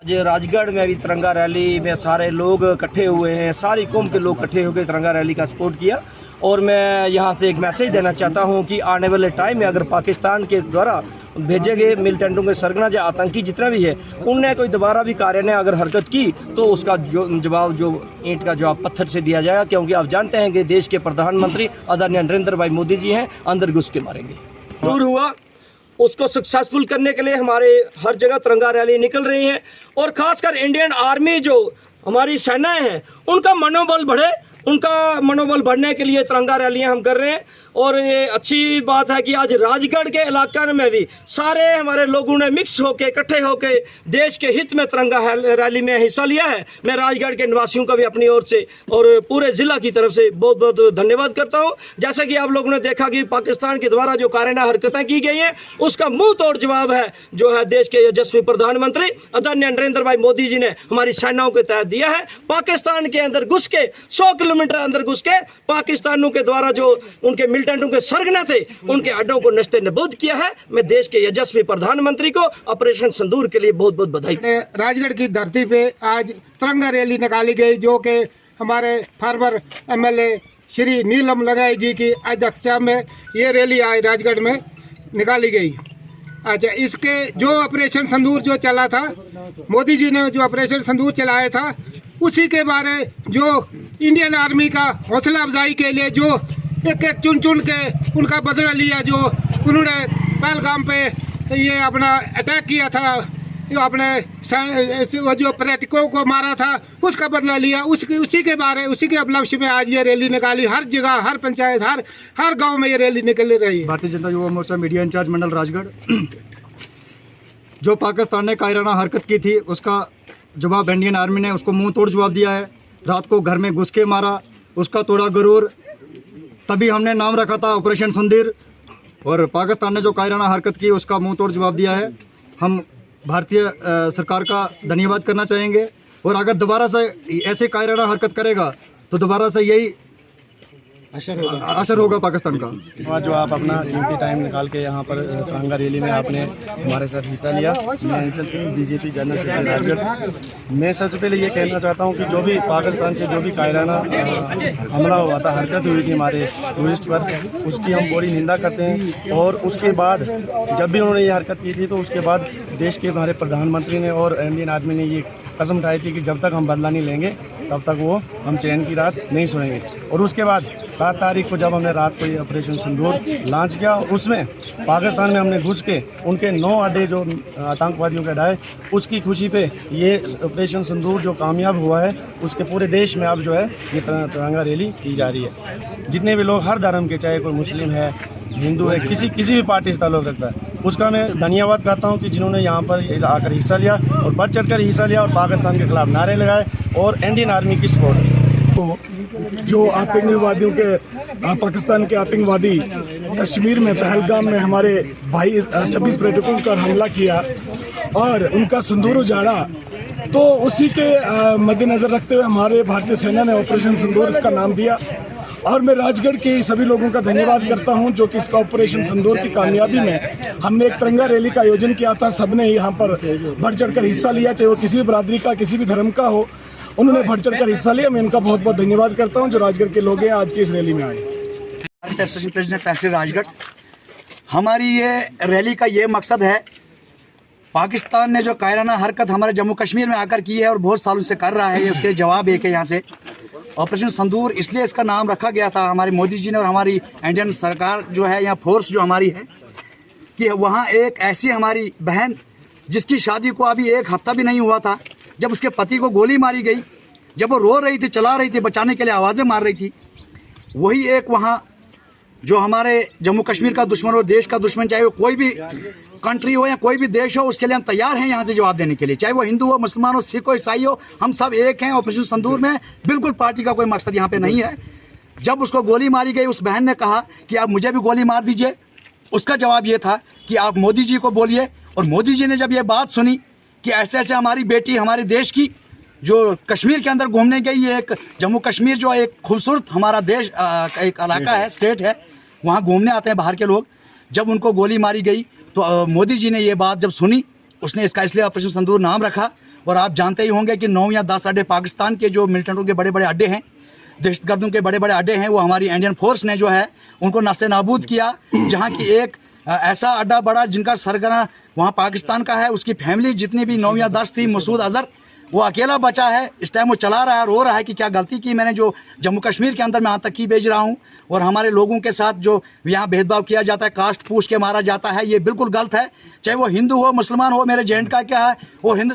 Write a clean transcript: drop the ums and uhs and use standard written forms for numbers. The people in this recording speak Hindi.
आज राजगढ़ में भी तिरंगा रैली में सारे लोग इकट्ठे हुए हैं, सारी कौम के लोग इकट्ठे होकर तिरंगा रैली का सपोर्ट किया। और मैं यहाँ से एक मैसेज देना चाहता हूँ कि आने वाले टाइम में अगर पाकिस्तान के द्वारा भेजे गए मिलिटेंटों के सरगना या आतंकी जितना भी है, उनने कोई दोबारा भी कार्य ने अगर हरकत की तो उसका जवाब जो ईंट का जवाब पत्थर से दिया जाएगा। क्योंकि आप जानते हैं कि देश के प्रधानमंत्री आदरणीय नरेंद्र भाई मोदी जी हैं, अंदर घुस के मारेंगे। दूर हुआ उसको सक्सेसफुल करने के लिए हमारे हर जगह तिरंगा रैली निकल रही है। और खासकर इंडियन आर्मी जो हमारी सेनाएं हैं, उनका मनोबल बढ़े, उनका मनोबल बढ़ने के लिए तिरंगा रैलियां हम कर रहे हैं। और ये अच्छी बात है कि आज राजगढ़ के इलाके में भी सारे हमारे लोगों ने मिक्स होके इकट्ठे होके देश के हित में तिरंगा रैली में हिस्सा लिया है। मैं राजगढ़ के निवासियों का भी अपनी ओर से और पूरे ज़िला की तरफ से बहुत बहुत धन्यवाद करता हूं। जैसा कि आप लोगों ने देखा कि पाकिस्तान के द्वारा जो कायराना हरकतें की गई हैं, उसका मुंह तोड़ जवाब है जो है देश के यशस्वी प्रधानमंत्री आदरणीय नरेंद्र भाई मोदी जी ने हमारी सेनाओं के तहत दिया है। पाकिस्तान के अंदर घुस के 100 किलोमीटर अंदर घुस के पाकिस्तानियों के द्वारा जो उनके मिलिटेंटों के सरगना थे, उनके अड्डों को नष्ट नबूद किया है। मैं देश के यशस्वी प्रधानमंत्री को ऑपरेशन सिंदूर के लिए बहुत बहुत बधाई। राजगढ़ की धरती पे आज तिरंगा रैली निकाली गई, जो कि हमारे फार्मर एमएलए श्री नीलम लगाई जी की अध्यक्षता में ये रैली आज राजगढ़ में निकाली गई। अच्छा, इसके जो ऑपरेशन सिंदूर जो चला था, मोदी जी ने जो ऑपरेशन सिंदूर चलाया था, उसी के बारे जो इंडियन आर्मी का हौसला अफजाई के लिए जो एक एक चुन के उनका बदला लिया, जो उन्होंने पहलगाम पे ये अपना अटैक किया था, जो अपने जो पर्यटकों को मारा था, उसका बदला लिया, उसी के उपलक्ष्य में आज ये रैली निकाली। हर जगह, हर पंचायत, हर गांव में ये रैली निकल रही है। भारतीय जनता युवा मोर्चा मीडिया इंचार्ज मंडल राजगढ़। जो पाकिस्तान ने कायराना हरकत की थी, उसका जवाब इंडियन आर्मी ने उसको मुंह तोड़ जवाब दिया है। रात को घर में घुस के मारा, उसका तोड़ा गरूर। तभी हमने नाम रखा था ऑपरेशन सिंदूर। और पाकिस्तान ने जो कायराना हरकत की, उसका मुंह तोड़ जवाब दिया है। हम भारतीय सरकार का धन्यवाद करना चाहेंगे। और अगर दोबारा से ऐसे कायराना हरकत करेगा तो दोबारा से यही असर होगा पाकिस्तान का। आज जो आप अपना कीमती टाइम निकाल के यहाँ पर तिरंगा रैली में आपने हमारे साथ हिस्सा लिया, मैं अंचल Singh, BJP general secretary Rajgarh. मैं सबसे पहले ये कहना चाहता हूँ कि जो भी पाकिस्तान से जो भी कायराना हमला हुआ था, हरकत हुई थी हमारे टूरिस्ट पर, उसकी हम पूरी निंदा करते हैं। और उसके बाद जब भी उन्होंने ये हरकत की थी, तो उसके बाद देश के हमारे प्रधानमंत्री ने और इंडियन आर्मी ने ये कसम उठाई थी कि जब तक हम बदला नहीं लेंगे तब तक वो हम चैन की रात नहीं सोएंगे। और उसके बाद 7 तारीख को जब हमने रात को ये ऑपरेशन सिंदूर लॉन्च किया, उसमें पाकिस्तान में हमने घुस के उनके 9 अड्डे जो आतंकवादियों के अड्डाए, उसकी खुशी पे ये ऑपरेशन सिंदूर जो कामयाब हुआ है, उसके पूरे देश में अब जो है ये तिरंगा रैली की जा रही है। जितने भी लोग हर धर्म के, चाहे कोई मुस्लिम है, हिंदू है, किसी भी पार्टी से ताल्लुक़ रखता है, उसका मैं धन्यवाद करता हूँ कि जिन्होंने यहाँ पर आकर हिस्सा लिया और बढ़ चढ़ कर हिस्सा लिया और पाकिस्तान के खिलाफ नारे लगाए और इंडियन आर्मी की सपोर्ट की। जो आतंकवादियों के पाकिस्तान के आतंकवादी कश्मीर में पहलगाम में हमारे 26 पर्यटकों पर हमला किया और उनका सिंदूर उजाड़ा, तो उसी के मद्देनज़र रखते हुए हमारे भारतीय सेना ने ऑपरेशन सिंदूर इसका नाम दिया। और मैं राजगढ़ के सभी लोगों का धन्यवाद करता हूं जो कि इसका ऑपरेशन सिंदूर की कामयाबी में हमने एक तिरंगा रैली का आयोजन किया था। सबने यहाँ पर बढ़ चढ़कर हिस्सा लिया, चाहे वो किसी भी बरादरी का, किसी भी धर्म का हो, उन्होंने बढ़ चढ़कर हिस्सा लिया। मैं उनका बहुत बहुत धन्यवाद करता हूँ जो राजगढ़ के लोग हैं आज की इस रैली में आए। प्रेसिडेंट तहसील राजगढ़, हमारी ये रैली का ये मकसद है, पाकिस्तान ने जो कायराना हरकत हमारे जम्मू कश्मीर में आकर की है और बहुत सालों से कर रहा है, ये उसके जवाब एक है। यहाँ से ऑपरेशन सिंदूर इसलिए इसका नाम रखा गया था हमारे मोदी जी ने और हमारी इंडियन सरकार जो है, या फोर्स जो हमारी है, कि वहाँ एक ऐसी हमारी बहन जिसकी शादी को अभी 1 हफ्ता भी नहीं हुआ था, जब उसके पति को गोली मारी गई, जब वो रो रही थी, चला रही थी, बचाने के लिए आवाज़ें मार रही थी, वही एक वहाँ जो हमारे जम्मू कश्मीर का दुश्मन और देश का दुश्मन, चाहे वो कोई भी कंट्री हो या कोई भी देश हो, उसके लिए हम तैयार हैं यहाँ से जवाब देने के लिए, चाहे वो हिंदू हो, मुसलमान हो, सिख हो, ईसाई हो, हम सब एक हैं। ऑपरेशन सिंदूर में बिल्कुल पार्टी का कोई मकसद यहाँ पे नहीं है। जब उसको गोली मारी गई, उस बहन ने कहा कि आप मुझे भी गोली मार दीजिए। उसका जवाब ये था कि आप मोदी जी को बोलिए। और मोदी जी ने जब ये बात सुनी कि ऐसे ऐसे हमारी बेटी हमारे देश की जो कश्मीर के अंदर घूमने गई, एक जम्मू कश्मीर जो एक खूबसूरत हमारा देश एक इलाका है, स्टेट है, वहाँ घूमने आते हैं बाहर के लोग, जब उनको गोली मारी गई तो मोदी जी ने ये बात जब सुनी, उसने इसका इसलिए ऑपरेशन सिंदूर नाम रखा। और आप जानते ही होंगे कि 9 या 10 अड्डे पाकिस्तान के जो मिलिटेंटों के बड़े बड़े अड्डे हैं, दहशतगर्दों के बड़े बड़े अड्डे हैं, वो हमारी इंडियन फोर्स ने जो है उनको नस्ते नाबूद किया। जहाँ की एक ऐसा अड्डा बड़ा जिनका सरगना वहाँ पाकिस्तान का है, उसकी फैमिली जितनी भी 9 या 10 थी, मसूद अजहर वो अकेला बचा है। इस टाइम वो चला रहा है, रो रहा है कि क्या गलती की मैंने जो जम्मू कश्मीर के अंदर मैं आतंकी भेज रहा हूँ और हमारे लोगों के साथ जो यहाँ भेदभाव किया जाता है, कास्ट पूछ के मारा जाता है, ये बिल्कुल गलत है। चाहे वो हिंदू हो, मुसलमान हो, मेरे जेंट का क्या है, वो हिंदू